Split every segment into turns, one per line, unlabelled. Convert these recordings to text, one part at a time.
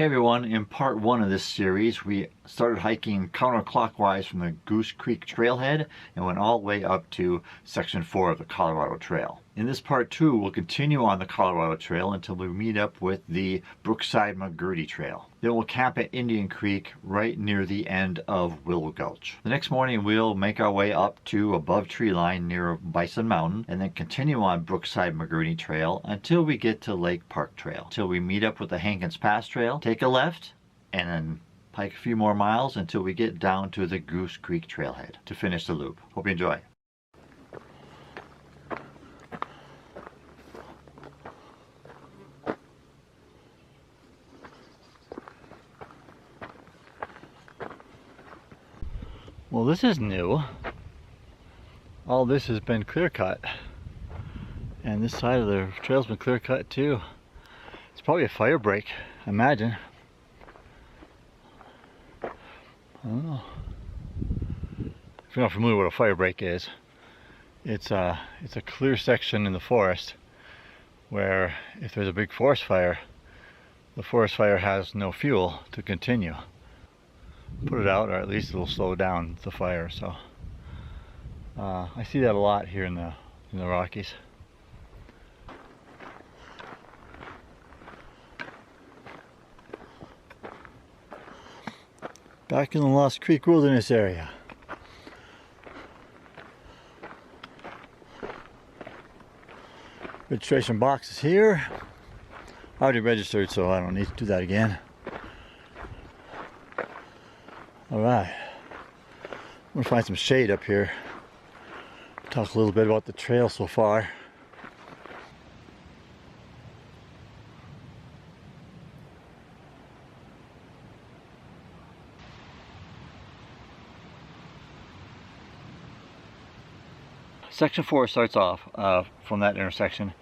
everyone, in part 1 of this series we started hiking counterclockwise from the Goose Creek trailhead and went all the way up to section 4 of the Colorado Trail. In this part 2 we'll continue on the Colorado Trail until we meet up with the Brookside McGurty Trail. Then we'll camp at Indian Creek right near the end of Willow Gulch. The next morning we'll make our way up to above tree line near Bison Mountain and then continue on Brookside McGurty Trail until we get to Lake Park Trail. Until we meet up with the Hankins Pass Trail, take a left, and then hike a few more miles until we get down to the Goose Creek Trailhead to finish the loop. Hope you enjoy. Well, this is new. All this has been clear cut, and this side of the trail's been clear cut too. It's probably a fire break, I imagine. I don't know. If you're not familiar with what a fire break is, it's a clear section in the forest where if there's a big forest fire, the forest fire has no fuel to continue. Put it out, or at least it'll slow down the fire. So I see that a lot here in the Rockies. Back in the Lost Creek Wilderness area. Registration box is here. I already registered, so I don't need to do that again. Alright, I'm going to find some shade up here. Talk a little bit about the trail so far. Section 4 starts off from that intersection.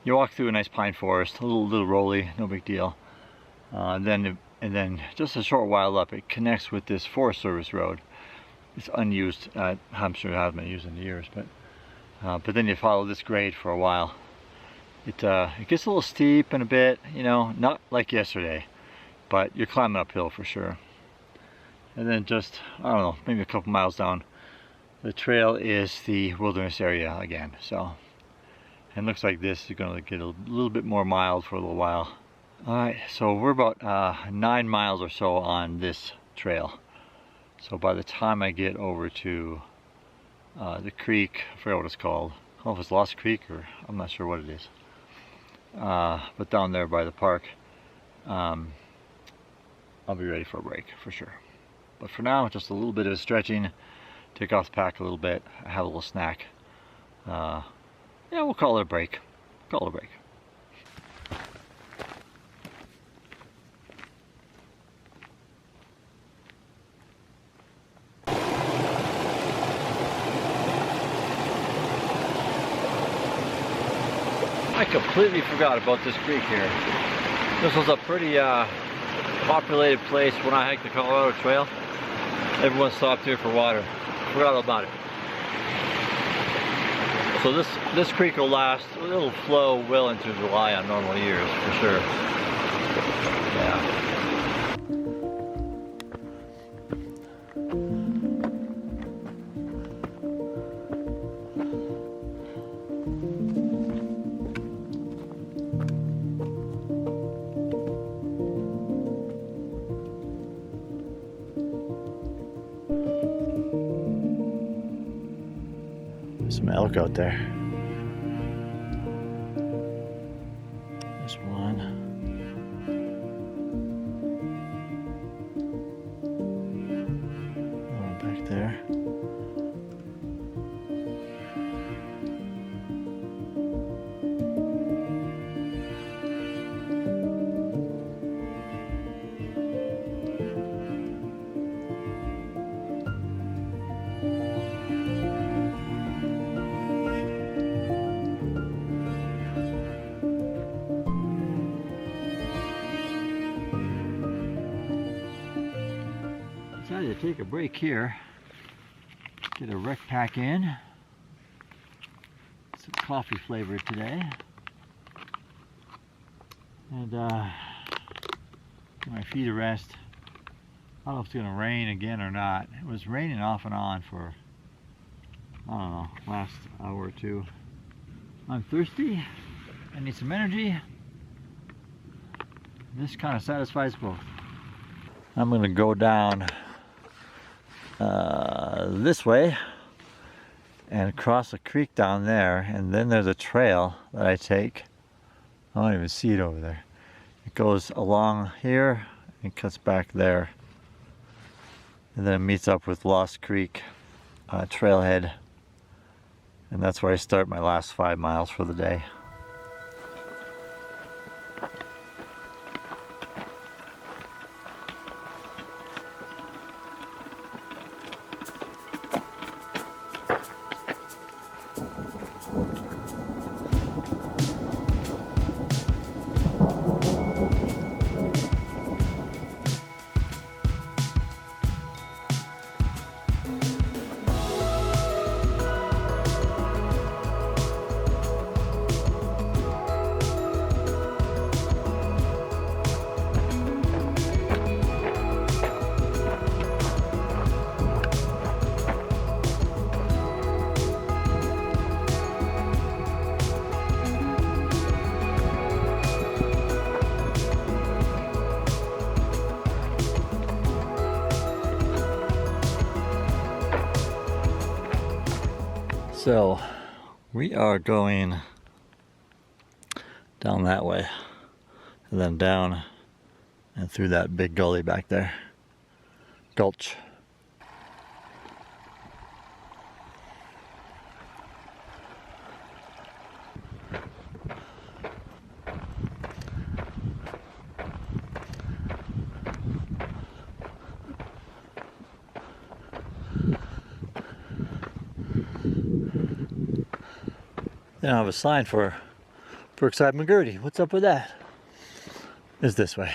You walk through a nice pine forest, a little rolly, no big deal. And then just a short while up, it connects with this Forest Service road. It's unused. I'm sure it hasn't been used in years, but then you follow this grade for a while. It gets a little steep and a bit, you know, not like yesterday, but you're climbing uphill for sure. And then just, I don't know, maybe a couple miles down, the trail is the wilderness area again. So, and looks like this is going to get a little bit more mild for a little while. Alright, so we're about 9 miles or so on this trail. So by the time I get over to the creek, I forget what it's called. I don't know if it's Lost Creek or I'm not sure what it is. But down there by the park, I'll be ready for a break for sure. But for now, just a little bit of stretching, take off the pack a little bit, have a little snack. Yeah, we'll call it a break. Call it a break. I completely forgot about this creek here. This was a pretty populated place when I hiked the Colorado Trail. Everyone stopped here for water. Forgot about it. So this creek will last, it'll flow well into July on normal years for sure. Yeah. Some elk out there. There's one. One back there. Decided to take a break here, get a rec pack in. Some coffee flavored today, and my feet to rest. I don't know if it's gonna rain again or not. It was raining off and on for, I don't know, last hour or two. I'm thirsty. I need some energy. This kind of satisfies both. I'm gonna go down this way and cross a creek down there, and then there's a trail that I take. I don't even see it over there. It goes along here and cuts back there, and then it meets up with Lost Creek trailhead, and that's where I start my last 5 miles for the day. So we are going down that way and then down and through that big gully back there. Gulch. They don't have a sign for Brookside McGurty. What's up with that? It's this way.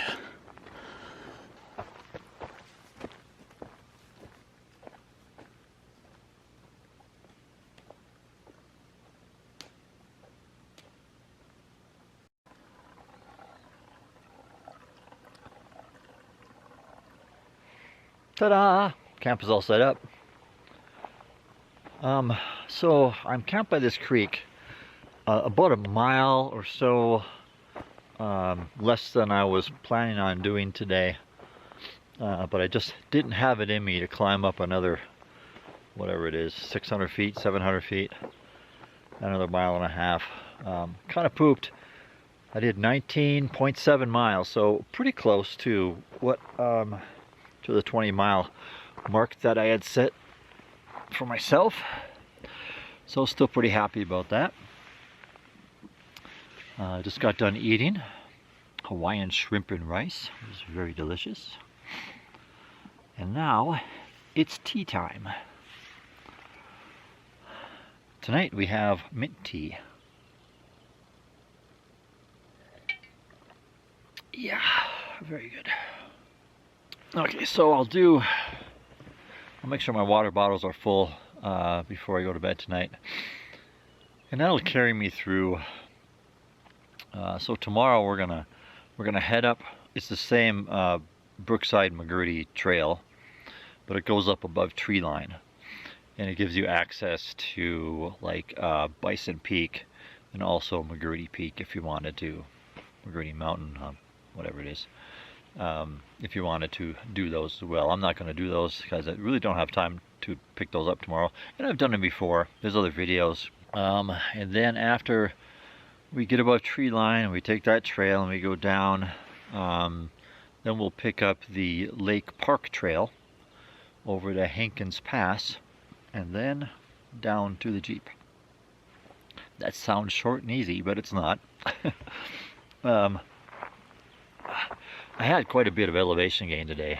Ta-da! Camp is all set up. So I'm camped by this creek. About a mile or so less than I was planning on doing today, but I just didn't have it in me to climb up another, whatever it is, 600 feet, 700 feet, another mile and a half. Kind of pooped. I did 19.7 miles, so pretty close to what to the 20-mile mark that I had set for myself. So still pretty happy about that. Just got done eating Hawaiian shrimp and rice. It was very delicious. And now it's tea time. Tonight we have mint tea. Yeah, very good. Okay, so I'll make sure my water bottles are full before I go to bed tonight. And that'll carry me through. So tomorrow we're gonna head up. It's the same Brookside McGurty trail, but it goes up above tree line, and it gives you access to like Bison Peak and also McGurty Peak if you wanted to, McGurty Mountain, whatever it is. If you wanted to do those as well. I'm not going to do those because I really don't have time to pick those up tomorrow, and I've done them before. There's other videos. And then after we get above tree line and we take that trail and we go down, then we'll pick up the Lake Park Trail over to Hankins Pass and then down to the Jeep. That sounds short and easy, but it's not. I had quite a bit of elevation gain today.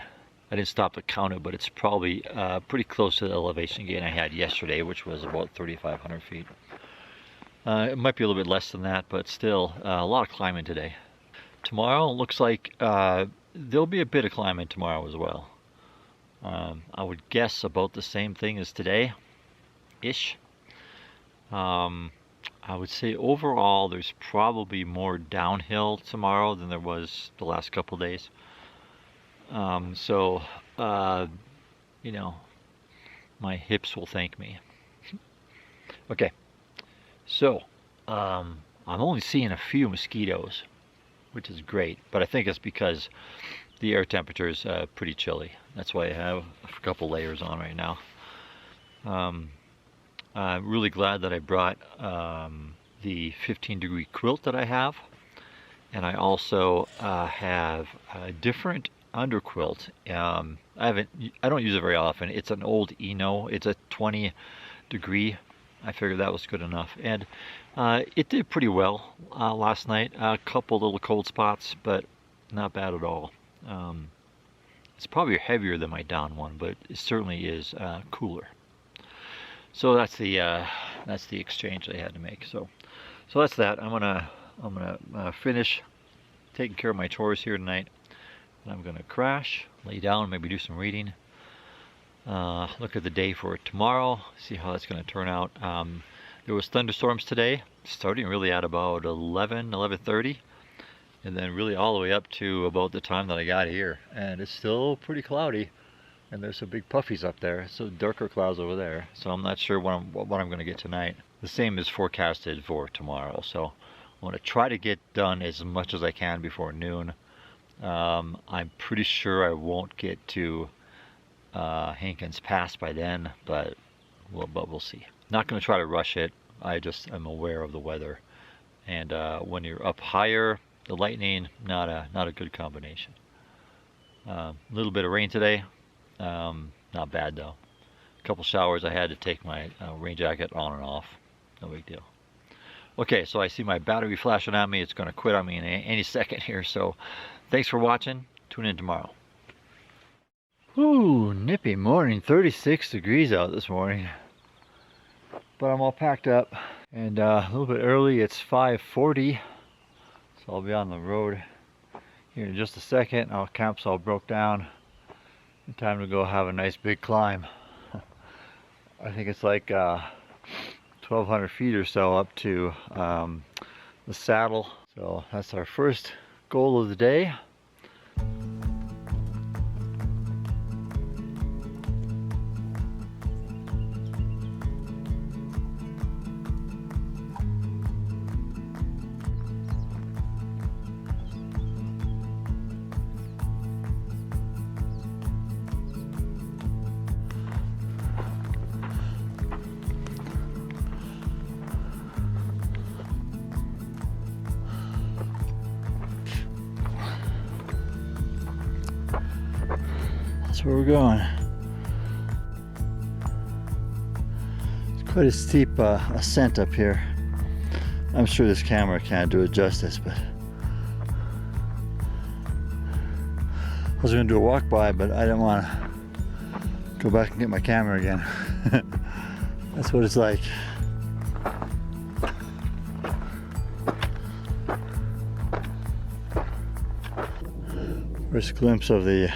I didn't stop to count it, but it's probably pretty close to the elevation gain I had yesterday, which was about 3,500 feet. It might be a little bit less than that, but still a lot of climbing today. Tomorrow looks like there'll be a bit of climbing tomorrow as well. I would guess about the same thing as today-ish. I would say overall there's probably more downhill tomorrow than there was the last couple days. So, you know, my hips will thank me. Okay, so I'm only seeing a few mosquitoes, which is great, but I think it's because the air temperature is pretty chilly. That's why I have a couple layers on right now. I'm really glad that I brought the 15-degree quilt that I have, and I also have a different underquilt. I don't use it very often. It's an old Eno. It's a 20-degree. I figured that was good enough, and it did pretty well last night. A couple little cold spots, but not bad at all. It's probably heavier than my down one, but it certainly is cooler. So that's the exchange I had to make. So that's that. I'm gonna finish taking care of my chores here tonight, and I'm gonna crash, lay down, maybe do some reading. Look at the day for tomorrow, see how that's going to turn out. There was thunderstorms today, starting really at about 11:30, and then really all the way up to about the time that I got here. And it's still pretty cloudy, and there's some big puffies up there, so darker clouds over there. So I'm not sure what I'm going to get tonight. The same is forecasted for tomorrow, so I want to try to get done as much as I can before noon. I'm pretty sure I won't get to Hankins Pass by then, but we'll see. Not going to try to rush it. I'm aware of the weather, and when you're up higher, the lightning, not a good combination. A little bit of rain today, not bad though. A couple showers. I had to take my rain jacket on and off. No big deal. Okay, so I see my battery flashing at me. It's going to quit on me in any second here. So thanks for watching. Tune in tomorrow. Ooh, nippy morning. 36 degrees out this morning. But I'm all packed up. And a little bit early. It's 5:40. So I'll be on the road here in just a second. Our camp's all broke down. Time to go have a nice big climb. I think it's like 1,200 feet or so up to the saddle. So that's our first goal of the day. That's where we're going. It's quite a steep ascent up here. I'm sure this camera can't do it justice, but I was going to do a walk by, but I didn't want to go back and get my camera again. That's what it's like. First glimpse of the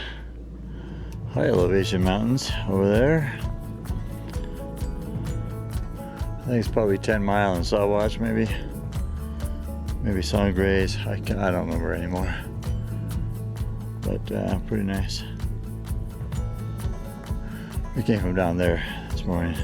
high elevation mountains over there. I think it's probably 10 Mile and Sawatch, maybe Sun Grays. I don't remember anymore, but pretty nice. We came from down there this morning.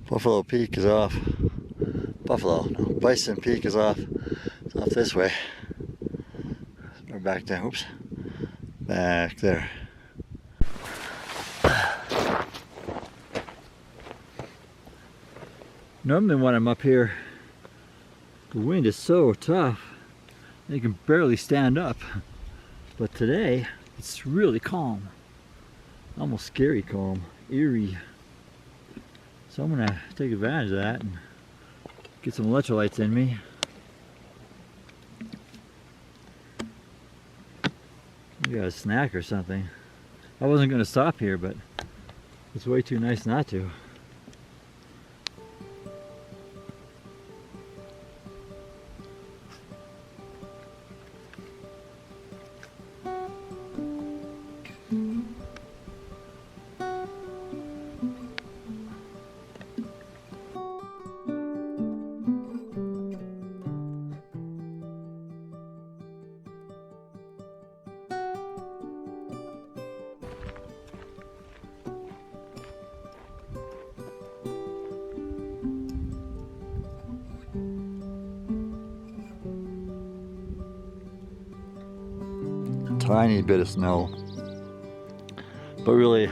Buffalo Peak is off. Bison Peak is off. It's off this way. We're back down. Oops. Back there. Normally when I'm up here, the wind is so tough, you can barely stand up. But today, it's really calm. Almost scary calm. Eerie. So I'm gonna take advantage of that and get some electrolytes in me. Maybe a snack or something. I wasn't gonna stop here, but it's way too nice not to. Tiny bit of snow, but really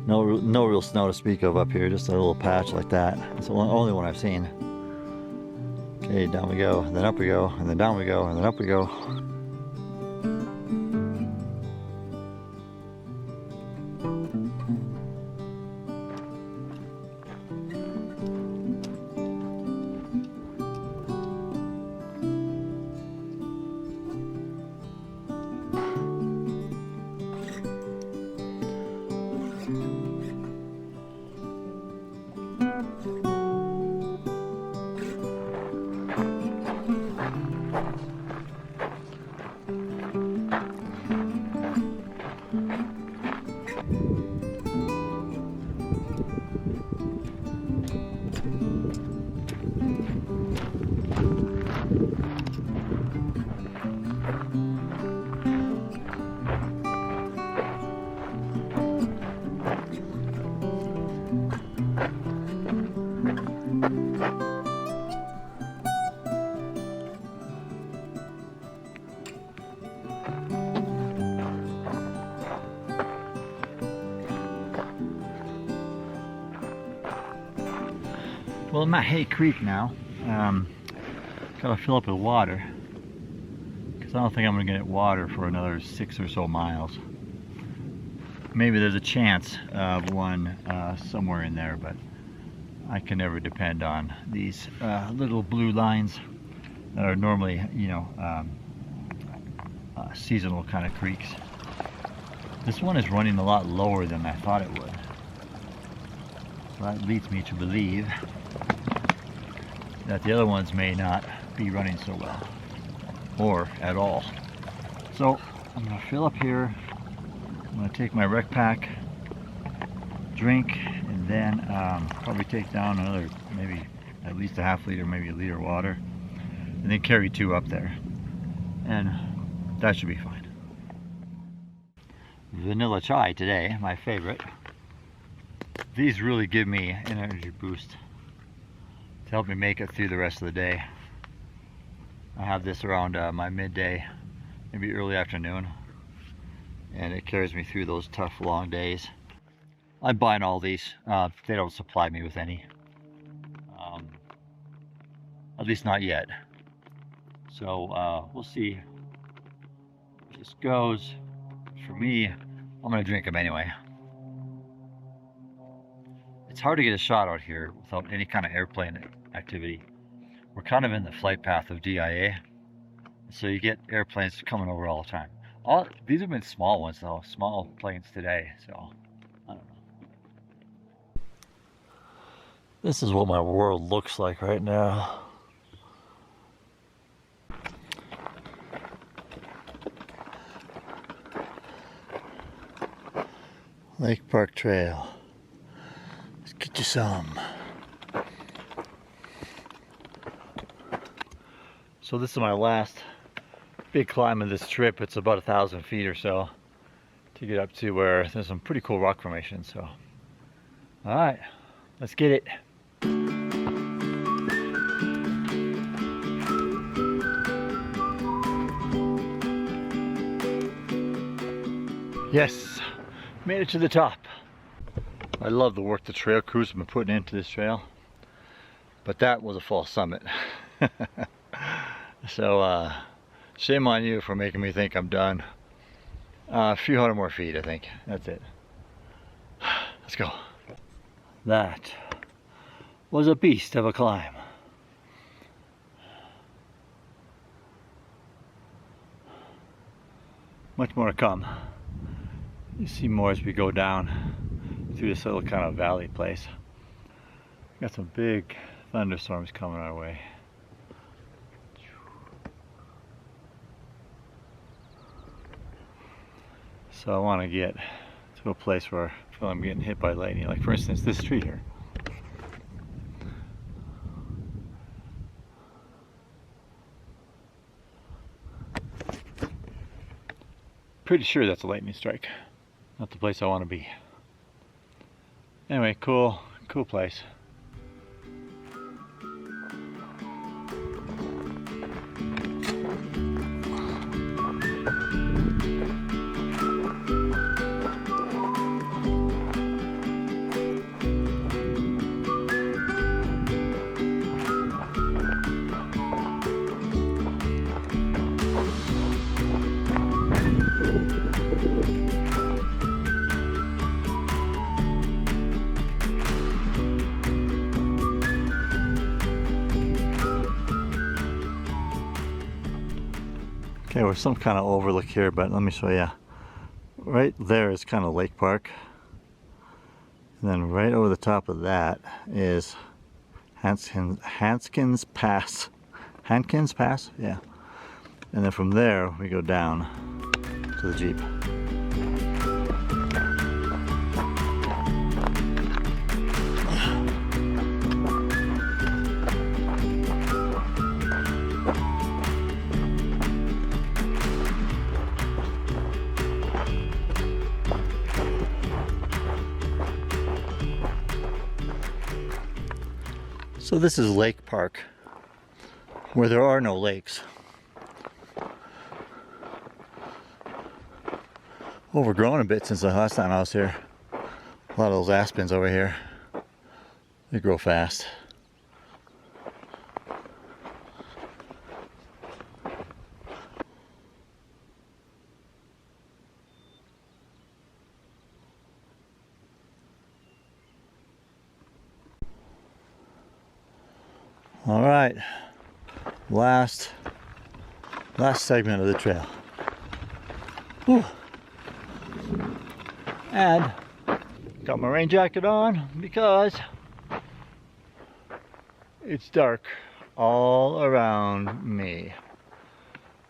no real snow to speak of up here, just a little patch like that. It's the only one I've seen. Okay, down we go, and then up we go, and then down we go, and then up we go. Well, I'm at Hay Creek now. Gotta fill up with water, because I don't think I'm gonna get water for another 6 or so miles. Maybe there's a chance of one somewhere in there, but I can never depend on these little blue lines that are normally, you know, seasonal kind of creeks. This one is running a lot lower than I thought it would. So that leads me to believe that the other ones may not be running so well, or at all. So I'm gonna fill up here. I'm gonna take my rec pack, drink, and then probably take down another, maybe at least a half liter, maybe a liter of water, and then carry 2 up there, and that should be fine. Vanilla chai today, my favorite. These really give me an energy boost to help me make it through the rest of the day. I have this around my midday, maybe early afternoon, and it carries me through those tough long days. I'm buying all these. They don't supply me with any, at least not yet. So we'll see how this goes. For me, I'm gonna drink them anyway. It's hard to get a shot out here without any kind of airplane activity. We're kind of in the flight path of DIA, so you get airplanes coming over all the time. These have been small ones though, small planes today, so I don't know. This is what my world looks like right now. Lake Park Trail. Let's get you some. So this is my last big climb of this trip. It's about 1,000 feet or so to get up to where there's some pretty cool rock formations. So, all right, let's get it. Yes, made it to the top. I love the work the trail crews have been putting into this trail, but that was a false summit. So shame on you for making me think I'm done. A few hundred more feet, I think. That's it. Let's go. That was a beast of a climb. Much more to come. You see more as we go down through this little kind of valley place. Got some big thunderstorms coming our way. So I want to get to a place where I feel I'm getting hit by lightning. Like for instance, this tree here. Pretty sure that's a lightning strike. Not the place I want to be. Anyway, cool place. Okay, we're some kind of overlook here, but let me show you. Right there is kind of Lake Park. And then right over the top of that is Hankins Pass. Hankins Pass? Yeah. And then from there we go down to the Jeep. So this is Lake Park, where there are no lakes. Overgrown a bit since the last time I was here. A lot of those aspens over here, they grow fast. All right, last segment of the trail. Whew. And got my rain jacket on because it's dark all around me.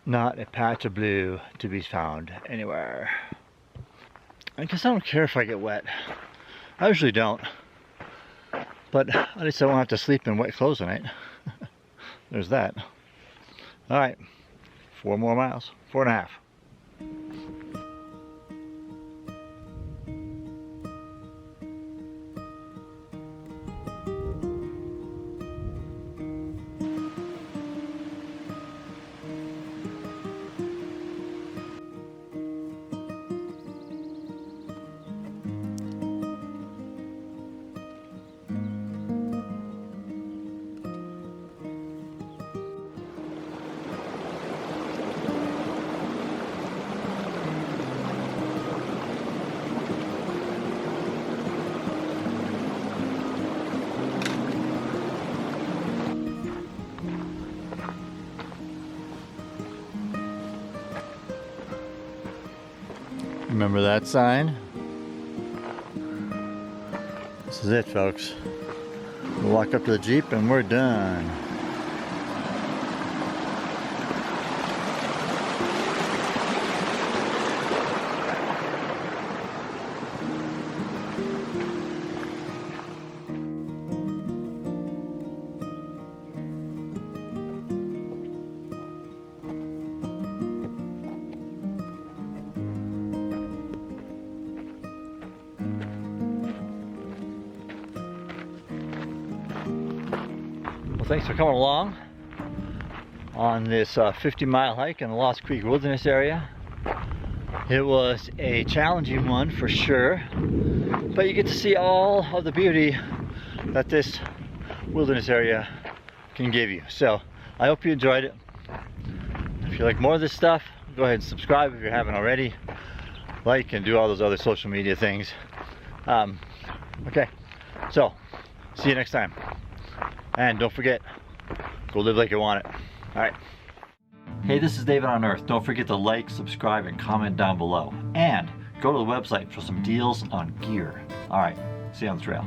Not a patch of blue to be found anywhere. I guess I don't care if I get wet. I usually don't. But at least I won't have to sleep in wet clothes tonight. There's that. All right, 4 more miles, 4.5. Remember that sign? This is it, folks. We'll walk up to the Jeep and we're done. Thanks for coming along on this 50-mile hike in the Lost Creek Wilderness area. It was a challenging one for sure, but you get to see all of the beauty that this wilderness area can give you. So I hope you enjoyed it. If you like more of this stuff, go ahead and subscribe if you haven't already. Like and do all those other social media things. Okay, so see you next time. And don't forget, go live like you want it. All right. Hey, this is David on Earth. Don't forget to like, subscribe, and comment down below. And go to the website for some deals on gear. All right, see you on the trail.